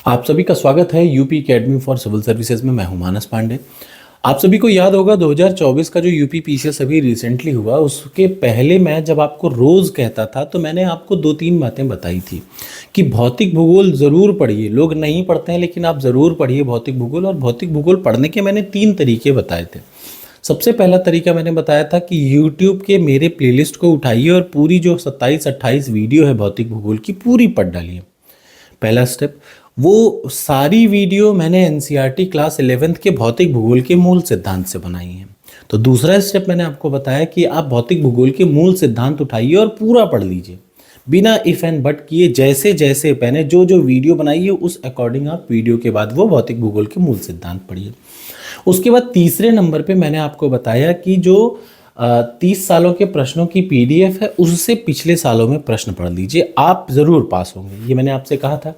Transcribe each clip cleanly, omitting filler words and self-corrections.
आप सभी का स्वागत है UP academy for civil services में। मैं हूं मानस पांडे। आप सभी को याद होगा 2024 का जो यूपी पीसीएस अभी रिसेंटली हुआ, उसके पहले मैं जब आपको रोज़ कहता था तो मैंने आपको दो तीन बातें बताई थी कि भौतिक भूगोल ज़रूर पढ़िए। लोग नहीं पढ़ते हैं लेकिन आप ज़रूर पढ़िए भौतिक भूगोल। और भौतिक भूगोल पढ़ने के मैंने तीन तरीके बताए थे। सबसे पहला तरीका मैंने बताया था कि यूट्यूब के मेरे प्लेलिस्ट को उठाइए और पूरी जो 27-28 वीडियो है भौतिक भूगोल की पूरी पढ़ डालिए। पहला स्टेप। वो सारी वीडियो मैंने एनसीईआरटी क्लास 11th के भौतिक भूगोल के मूल सिद्धांत से बनाई है। तो दूसरा स्टेप मैंने आपको बताया कि आप भौतिक भूगोल के मूल सिद्धांत उठाइए और पूरा पढ़ लीजिए बिना इफ एंड बट किए। जैसे जैसे मैंने जो जो वीडियो बनाई है उस अकॉर्डिंग आप वीडियो के बाद वो भौतिक भूगोल के मूल सिद्धांत पढ़िए। उसके बाद तीसरे नंबर पे मैंने आपको बताया कि जो 30 सालों के प्रश्नों की पीडीएफ है उससे पिछले सालों में प्रश्न पढ़ लीजिए, आप ज़रूर पास होंगे, ये मैंने आपसे कहा था।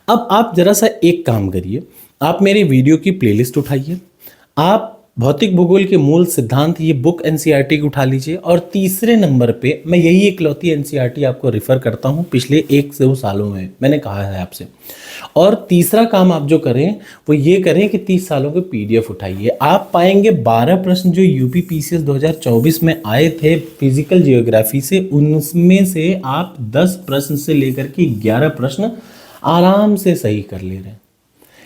अब आप ज़रा सा एक काम करिए, आप मेरी वीडियो की प्लेलिस्ट उठाइए, आप भौतिक भूगोल के मूल सिद्धांत ये बुक एनसीईआरटी की उठा लीजिए, और तीसरे नंबर पे मैं यही इकलौती एनसीईआरटी आपको रिफ़र करता हूँ पिछले 1 से 2 सालों में, मैंने कहा है आपसे। और तीसरा काम आप जो करें वो ये करें कि 30 सालों के पीडीएफ उठाइए। आप पाएंगे 12 प्रश्न जो यूपी पीसीएस 2024 में आए थे फिजिकल जियोग्राफी से, उनमें से आप 10 प्रश्न से लेकर के 11 प्रश्न आराम से सही कर ले रहे हैं।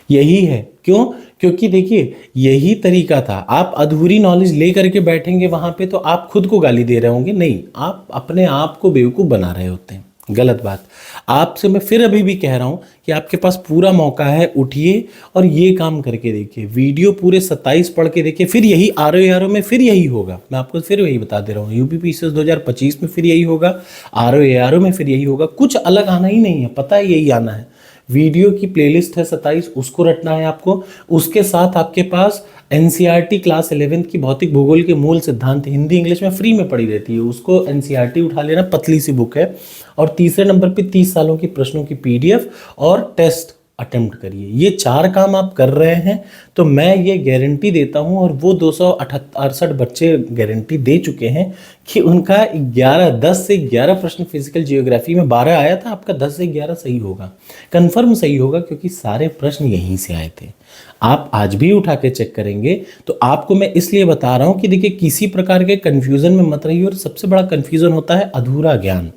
यही है क्यों? क्योंकि देखिए यही तरीका था। आप अधूरी नॉलेज ले करके बैठेंगे वहां पे तो आप खुद को गाली दे रहे होंगे, नहीं, आप अपने आप को बेवकूफ़ बना रहे होते हैं। गलत बात। आपसे मैं फिर अभी भी कह रहा हूं कि आपके पास पूरा मौका है, उठिए और ये काम करके देखिए। वीडियो पूरे 27 पढ़ के देखिए, फिर यही आरओ में फिर यही होगा। मैं आपको फिर वही बता दे रहा हूँ, यूपी पीसीएस 2025 में फिर यही होगा, आरओ में फिर यही होगा। कुछ अलग आना ही नहीं है, पता है यही आना है। वीडियो की प्लेलिस्ट है 27, उसको रटना है आपको। उसके साथ आपके पास एनसीईआरटी क्लास 11th की भौतिक भूगोल के मूल सिद्धांत हिंदी इंग्लिश में फ्री में पड़ी रहती है, उसको एनसीईआरटी उठा लेना, पतली सी बुक है। और तीसरे नंबर पे 30 सालों की प्रश्नों की पीडीएफ और टेस्ट अटेम्प्ट करिए। ये 4 काम आप कर रहे हैं तो मैं ये गारंटी देता हूं, और वो 268 बच्चे गारंटी दे चुके हैं कि उनका 10 से 11 प्रश्न फिजिकल जियोग्राफी में 12 आया था, आपका 10 से 11 सही होगा, कंफर्म सही होगा, क्योंकि सारे प्रश्न यहीं से आए थे। आप आज भी उठा के चेक करेंगे तो आपको मैं इसलिए बता रहा हूं कि देखिए किसी प्रकार के कंफ्यूजन में मत रहिए। और सबसे बड़ा कंफ्यूजन होता है अधूरा ज्ञान।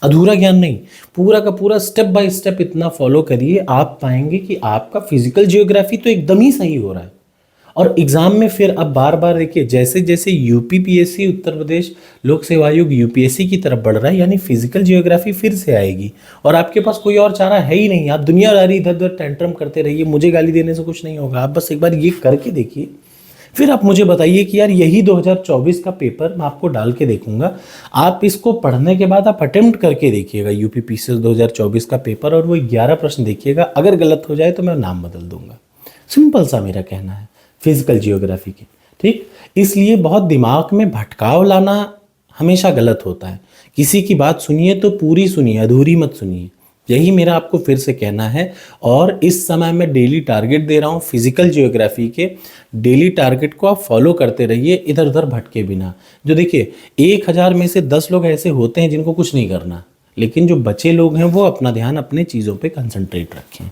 अधूरा ज्ञान नहीं, पूरा का पूरा स्टेप बाय स्टेप इतना फॉलो करिए, आप पाएंगे कि आपका फिजिकल जियोग्राफी तो एकदम ही सही हो रहा है। और एग्जाम में फिर अब बार बार देखिए, जैसे जैसे यूपीपीएससी उत्तर प्रदेश लोक सेवा आयोग यूपीएससी की तरफ बढ़ रहा है, यानी फिजिकल जियोग्राफी फिर से आएगी। और आपके पास कोई और चारा है ही नहीं, आप दुनियादारी इधर उधर टेंट्रम करते रहिए, मुझे गाली देने से कुछ नहीं होगा। आप बस एक बार ये करके देखिए, फिर आप मुझे बताइए कि यार यही 2024 का पेपर मैं आपको डाल के देखूंगा। आप इसको पढ़ने के बाद आप अटेम्प्ट करके देखिएगा यूपी पीसीएस 2024 का पेपर, और वो 11 प्रश्न देखिएगा। अगर गलत हो जाए तो मैं नाम बदल दूंगा। सिंपल सा मेरा कहना है फिजिकल जियोग्राफी के, ठीक। इसलिए बहुत दिमाग में भटकाव लाना हमेशा गलत होता है। किसी की बात सुनिए तो पूरी सुनिए, अधूरी मत सुनिए, यही मेरा आपको फिर से कहना है। और इस समय मैं डेली टारगेट दे रहा हूँ फिजिकल जियोग्राफी के। डेली टारगेट को आप फॉलो करते रहिए, इधर उधर भटके बिना। जो देखिए 1000 में से 10 लोग ऐसे होते हैं जिनको कुछ नहीं करना, लेकिन जो बचे लोग हैं वो अपना ध्यान अपने चीज़ों पे कंसंट्रेट रखें।